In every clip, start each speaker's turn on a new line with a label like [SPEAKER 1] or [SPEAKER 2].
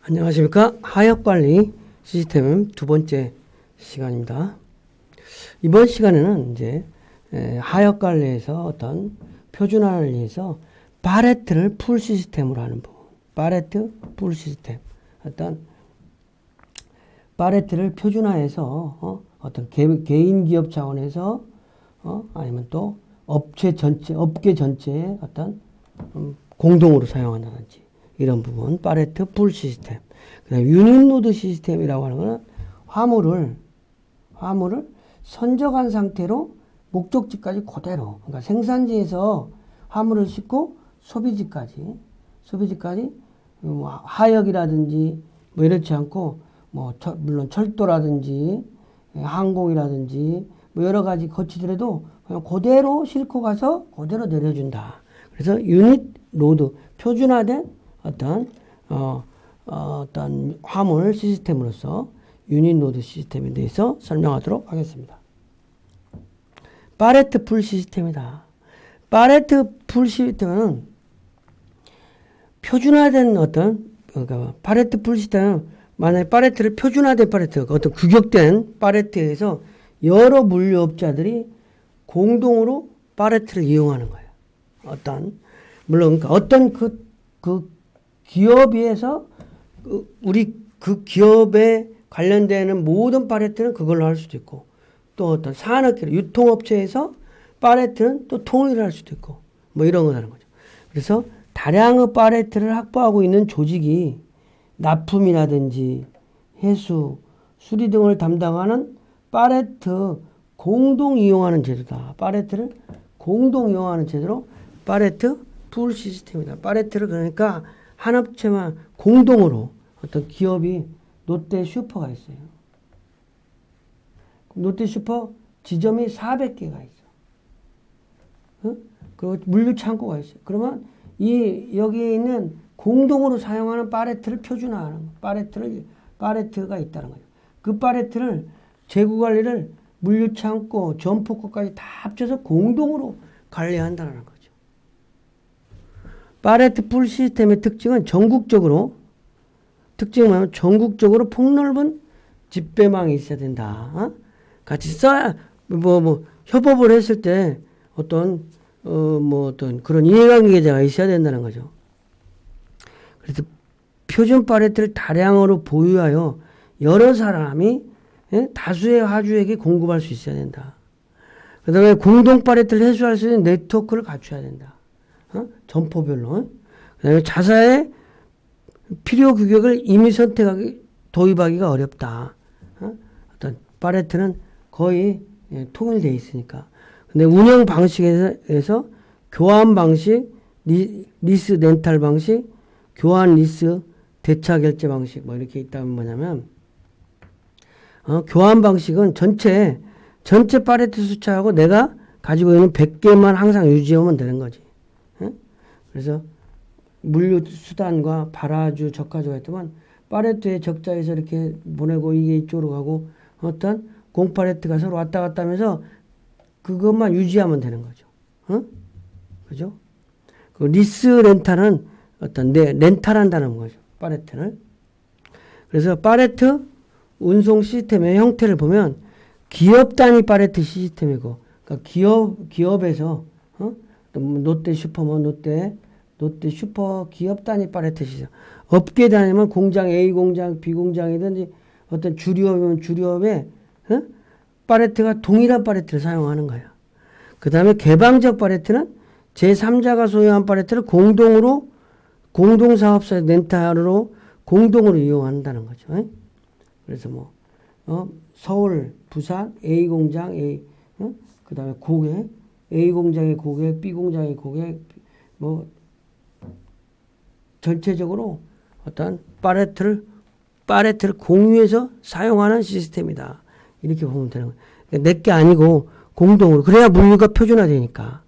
[SPEAKER 1] 안녕하십니까. 하역관리 시스템 두 번째 시간입니다. 이번 시간에는 이제 하역관리에서 어떤 표준화를 위해서 파레트를 풀 시스템으로 하는 부분. 파레트 풀 시스템. 어떤 파레트를 표준화해서 어떤 개인 기업 차원에서 아니면 또 업계 전체의 어떤 공동으로 사용한다든지 이런 부분, 파레트 풀 시스템. 그다음에 유닛 노드 시스템이라고 하는 거는 화물을 선적한 상태로 목적지까지 그대로, 그러니까 생산지에서 화물을 싣고 소비지까지 하역이라든지 뭐 이렇지 않고 물론 철도라든지 항공이라든지 뭐 여러 가지 거치더라도 그냥 그대로 싣고 가서 그대로 내려준다. 그래서 유닛 로드 표준화된 어떤 화물 시스템으로서 유닛 노드 시스템에 대해서 설명하도록 하겠습니다. 파레트 풀 시스템이다. 파레트 풀 시스템은 표준화된 그러니까 파레트 풀 시스템은 만약에 파레트를 표준화된 파레트, 어떤 규격된 파레트에서 여러 물류업자들이 공동으로 파레트를 이용하는 거예요. 물론 어떤 그 기업에서 우리 그 기업에 관련되는 모든 파레트는 그걸로 할 수도 있고, 또 어떤 산업계 유통업체에서 파레트는 또 통일을 할 수도 있고, 뭐 이런 거 하는 거죠. 그래서 다량의 파레트를 확보하고 있는 조직이 납품이라든지 해수, 수리 등을 담당하는 파레트 공동 이용하는 제도다. 파레트를 공동 이용하는 제도로 파레트 풀 시스템이다. 파레트를 그러니까 한 업체만 공동으로 어떤 기업이 롯데 슈퍼가 있어요. 롯데 슈퍼 지점이 400개가 있어. 그리고 물류 창고가 있어요. 그러면 여기에 있는 공동으로 사용하는 파레트를 표준화하는 거. 파레트가 있다는 거죠. 그 파레트를 재고 관리를 물류 창고, 점포까지 다 합쳐서 공동으로 관리한다는 거죠. 파레트 풀 시스템의 특징은 전국적으로 폭넓은 집배망이 있어야 된다. 같이 협업을 했을 때 어떤 그런 이해관계자가 있어야 된다는 거죠. 그래서 표준 파레트를 다량으로 보유하여 여러 사람이 다수의 화주에게 공급할 수 있어야 된다. 그 다음에 공동 파레트를 해소할 수 있는 네트워크를 갖춰야 된다. 점포별로. 그 다음에 자사의 필요 규격을 이미 도입하기가 어렵다. 어떤 파레트는 거의 통일되어 있으니까. 근데 운영 방식에서 교환 방식, 리스 렌탈 방식, 교환 리스 대차 결제 방식 뭐 이렇게 있다면 뭐냐면 교환 방식은 전체 파레트 숫자하고 내가 가지고 있는 100개만 항상 유지하면 되는 거지. 그래서 물류 수단과 발화주, 적화주가 있지만 파레트의 적자에서 이렇게 보내고 이게 이쪽으로 가고 어떤 공파레트가 서로 왔다 갔다 하면서 그것만 유지하면 되는 거죠. 그죠? 그 리스 렌탈은 렌탈한다는 거죠. 파레트를. 그래서 파레트 운송 시스템의 형태를 보면 기업 단위 파레트 시스템이고, 그러니까 기업에서 롯데 슈퍼면 롯데 슈퍼 기업 단위 파레트 시스템. 업계 단위면 공장 A 공장, B 공장이든지 어떤 주류업이면 주류업에 파레트가 동일한 파레트를 사용하는 거야. 그 다음에 개방적 파레트는 제3자가 소유한 파레트를 공동사업사의 렌탈로 공동으로 이용한다는 거죠. 그래서 서울, 부산, A 공장, 그 다음에 고객, A 공장의 고객, B 공장의 고객, 전체적으로 어떤 파레트를 공유해서 사용하는 시스템이다. 이렇게 보면 되는 거예요. 내게 아니고 공동으로. 그래야 물류가 표준화되니까.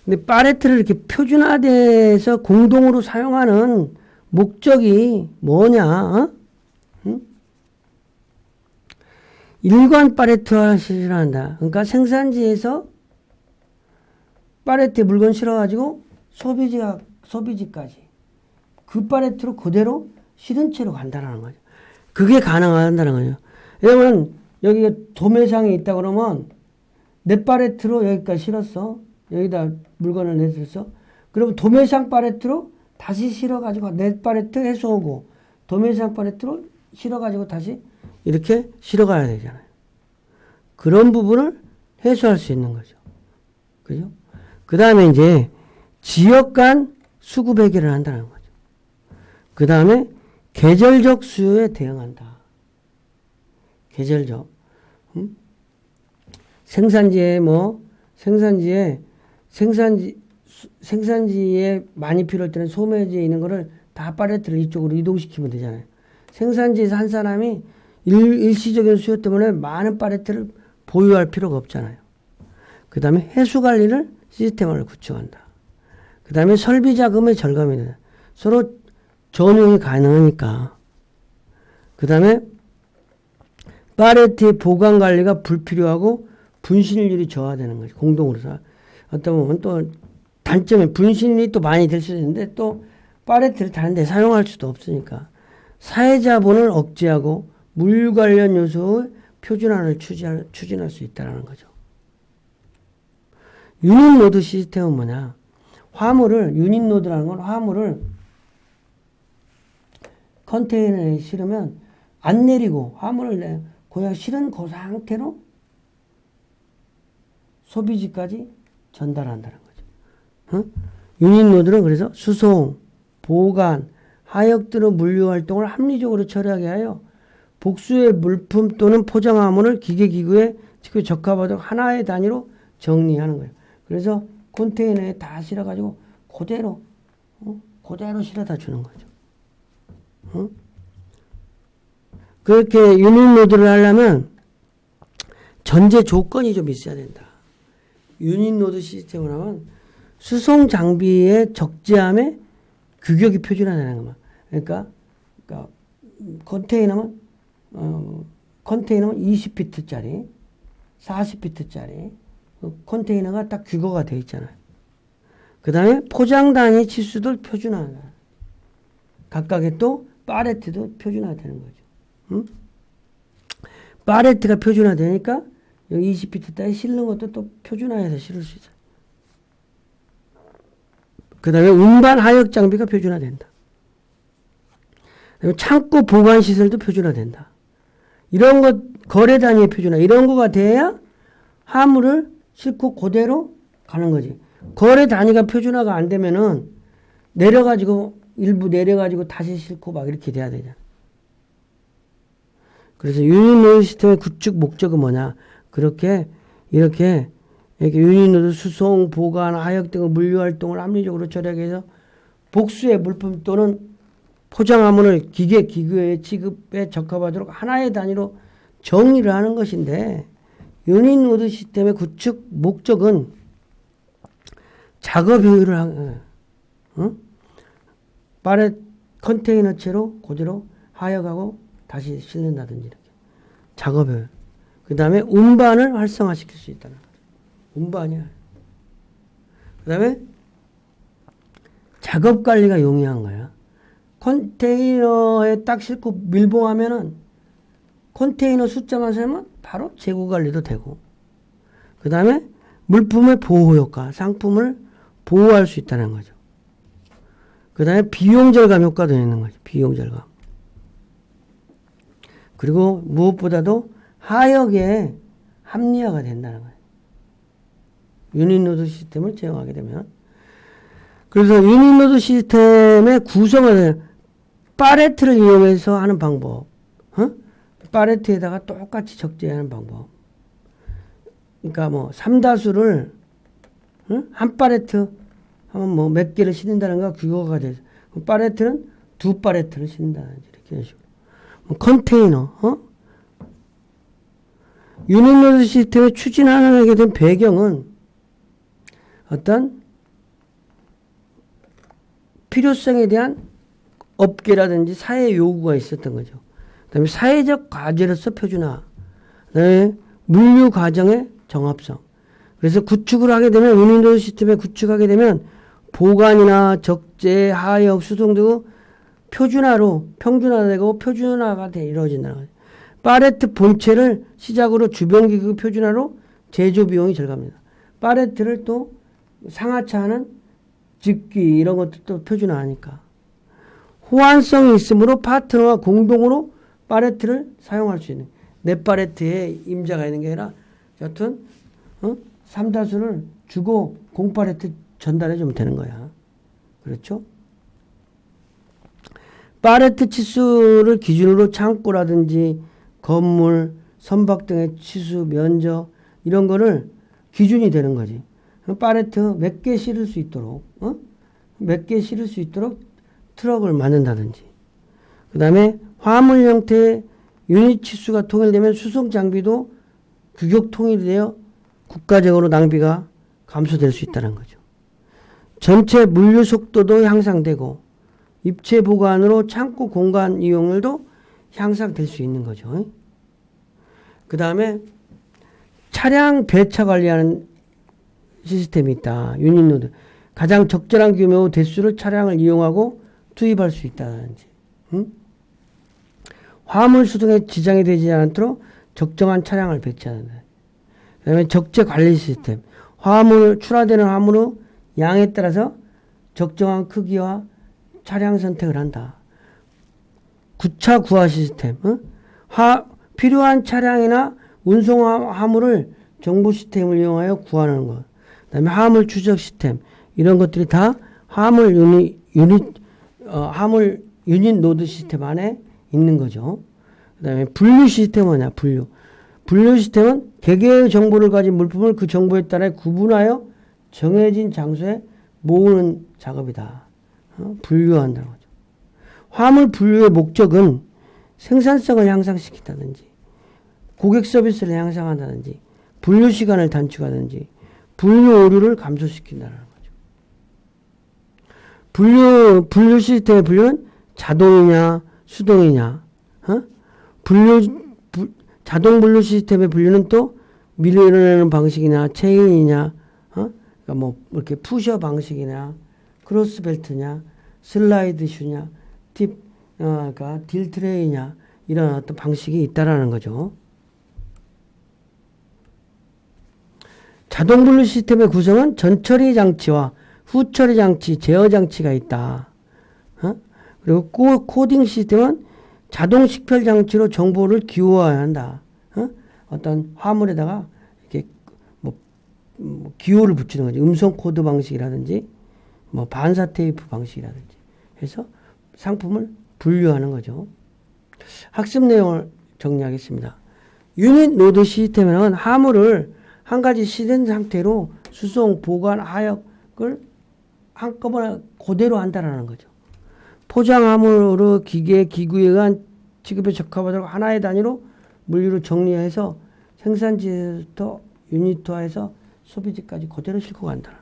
[SPEAKER 1] 근데 파레트를 이렇게 표준화돼서 공동으로 사용하는 목적이 뭐냐? 일관 파레트화를 실현한다. 그러니까 생산지에서 파레트에 물건 실어가지고 소비지까지 그 팔레트로 그대로 실은 채로 간다는 거죠. 그게 가능하다는 거죠. 왜냐면 여기가 도매상이 있다 그러면 내 팔레트로 여기까지 실었어. 여기다 물건을 내줬어. 그러면 도매상 팔레트로 다시 실어가지고 내 팔레트 해소하고 도매상 팔레트로 실어가지고 다시 이렇게 실어가야 되잖아요. 그런 부분을 해소할 수 있는 거죠. 그죠? 그 다음에 이제 지역 간 수급 해결을 한다는 거죠. 그 다음에 계절적 수요에 대응한다. 계절적. 생산지에 많이 필요할 때는 소매지에 있는 거를 다 팔레트를 이쪽으로 이동시키면 되잖아요. 생산지에서 한 사람이 일시적인 수요 때문에 많은 팔레트를 보유할 필요가 없잖아요. 그 다음에 해수 관리를 시스템을 구축한다. 그 다음에 설비 자금의 절감이 된다. 서로 전용이 가능하니까. 그 다음에 팔레트의 보관 관리가 불필요하고 분실률이 저하되는 거죠. 공동으로. 어떤 보면 또 단점이 분실이 또 많이 될 수 있는데 또 팔레트를 다른 데 사용할 수도 없으니까 사회자본을 억제하고 물 관련 요소의 표준화를 추진할 수 있다는 거죠. 유닛 노드 시스템은 뭐냐? 유닛 노드라는 건 화물을 컨테이너에 실으면 안 내리고 화물을 그냥 실은 그 상태로 소비지까지 전달한다는 거죠. 유닛 노드는 그래서 수송, 보관, 하역 등의 물류 활동을 합리적으로 처리하게 하여 복수의 물품 또는 포장화물을 기계기구에 적합하도록 하나의 단위로 정리하는 거예요. 그래서 컨테이너에 다 실어가지고 그대로 실어다 주는 거죠. 그렇게 유닛 노드를 하려면 전제 조건이 좀 있어야 된다. 유닛 노드 시스템을 하면 수송 장비의 적재함에 규격이 표준화되는 겁니다. 그러니까 컨테이너는 20피트짜리, 40피트짜리 컨테이너가 딱 규거가 되어 있잖아요. 그 다음에 포장 단위 치수도 표준화한다. 각각의 또 팔레트도 표준화되는 거죠. 팔레트가 표준화되니까 여기 20피트 따위 실는 것도 또 표준화해서 실을 수 있어요. 그 다음에 운반 하역 장비가 표준화된다. 그리고 창고 보관 시설도 표준화된다. 이런 것 거래 단위의 표준화 이런 거가 돼야 화물을 싣고 그대로 가는 거지. 거래 단위가 표준화가 안 되면은 일부 내려가지고 다시 싣고 막 이렇게 돼야 되잖아. 그래서 유닛 노드 시스템의 구축 목적은 뭐냐? 이렇게 유닛 노드 수송, 보관, 하역 등의 물류 활동을 합리적으로 처리하기 위해서 복수의 물품 또는 포장화물을 기계의 취급에 적합하도록 하나의 단위로 정리를 하는 것인데 유닛 노드 시스템의 구축 목적은 작업 효율을 컨테이너체로 그대로 하역하고 다시 실는다든지 이렇게 작업 효율. 그 다음에 운반을 활성화시킬 수 있다는 거죠. 운반이야. 그 다음에 작업 관리가 용이한 거야. 컨테이너에 딱 싣고 밀봉하면은 컨테이너 숫자만 세면 바로 재고 관리도 되고, 그 다음에 물품의 보호 효과, 상품을 보호할 수 있다는 거죠. 그 다음에 비용 절감 효과도 있는 거죠. 비용 절감. 그리고 무엇보다도 하역에 합리화가 된다는 거예요. 유닛 노드 시스템을 제공하게 되면. 그래서 유닛 노드 시스템의 구성을 팔레트를 이용해서 하는 방법. 팔레트에다가 똑같이 적재하는 방법. 그러니까 뭐 삼다수를 한 팔레트 하면 몇 개를 싣는다는 거 규모가 돼서 팔레트는 2팔레트를 싣는다든지 이렇게 식으로. 컨테이너. 유닛 노드 시스템을 추진하게 된 배경은 어떤 필요성에 대한 업계라든지 사회 요구가 있었던 거죠. 그 다음에 사회적 과제로서 표준화, 그다음에 물류 과정의 정합성. 그래서 구축을 하게 되면 유닛 노드 시스템에 구축하게 되면 보관이나 적재, 하역, 수송 등 평준화되고 표준화가 이루어진다는 거죠. 팔레트 본체를 시작으로 주변기구 표준화로 제조 비용이 절감합니다. 팔레트를 또 상하차하는 집기 이런 것도 표준화하니까. 호환성이 있으므로 파트너와 공동으로 팔레트를 사용할 수 있는. 내 팔레트에 임자가 있는 게 아니라 여튼 3다수를 주고 공팔레트 전달해 주면 되는 거야. 그렇죠? 팔레트 치수를 기준으로 창고라든지 건물, 선박 등의 치수, 면적 이런 거를 기준이 되는 거지. 팔레트 몇 개 실을 수 있도록 몇 개 실을 수 있도록 트럭을 만든다든지. 그 다음에 화물 형태의 유닛 치수가 통일되면 수송 장비도 규격 통일되어 국가적으로 낭비가 감소될 수 있다는 거죠. 전체 물류 속도도 향상되고 입체 보관으로 창고 공간 이용률도 향상될 수 있는 거죠. 그 다음에 차량 배차 관리하는 시스템이 있다. 유닛 노드. 가장 적절한 규모 대수를 차량을 이용하고 투입할 수 있다든지. 화물 수송에 지장이 되지 않도록 적정한 차량을 배치한다. 그 다음에 적재 관리 시스템. 출하되는 화물의 양에 따라서 적정한 크기와 차량 선택을 한다. 구차 구화 시스템. 필요한 차량이나 운송 화물을 정보 시스템을 이용하여 구하는 것. 그 다음에 화물 추적 시스템. 이런 것들이 다 화물 유닛 노드 시스템 안에 있는 거죠. 그 다음에 분류 시스템은 뭐냐, 분류 시스템은 개개의 정보를 가진 물품을 그 정보에 따라 구분하여 정해진 장소에 모으는 작업이다. 분류한다는 거죠. 화물 분류의 목적은 생산성을 향상시킨다든지, 고객 서비스를 향상한다든지, 분류 시간을 단축하든지, 분류 오류를 감소시킨다는 거죠. 분류 시스템의 분류는 자동이냐, 수동이냐, 자동 분류 시스템의 분류는 또 밀어내는 방식이냐, 체인이냐, 그러니까 뭐 이렇게 푸셔 방식이냐, 크로스벨트냐, 슬라이드 슈냐, 그러니까 딜트레이냐 이런 어떤 방식이 있다라는 거죠. 자동 분류 시스템의 구성은 전처리 장치와 후처리 장치, 제어 장치가 있다. 그리고 코딩 시스템은 자동 식별 장치로 정보를 기호화해야 한다. 어떤 화물에다가 이렇게 뭐 기호를 붙이는 거지. 음성 코드 방식이라든지 뭐 반사 테이프 방식이라든지 해서 상품을 분류하는 거죠. 학습 내용을 정리하겠습니다. 유닛 노드 시스템에는 화물을 한 가지 실은 상태로 수송, 보관, 하역을 한꺼번에 그대로 한다라는 거죠. 포장 화물을 기계, 기구에 의한 취급에 적합하도록 하나의 단위로 물류를 정리해서 생산지에서부터 유니트화해서 소비지까지 그대로 싣고 간다는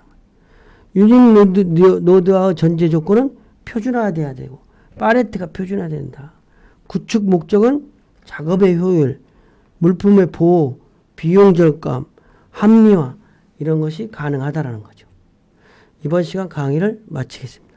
[SPEAKER 1] 거예요. 유닛 노드와의 전제 조건은 표준화돼야 되고 팔레트가 표준화된다. 구축 목적은 작업의 효율, 물품의 보호, 비용 절감, 합리화 이런 것이 가능하다라는 거죠. 이번 시간 강의를 마치겠습니다.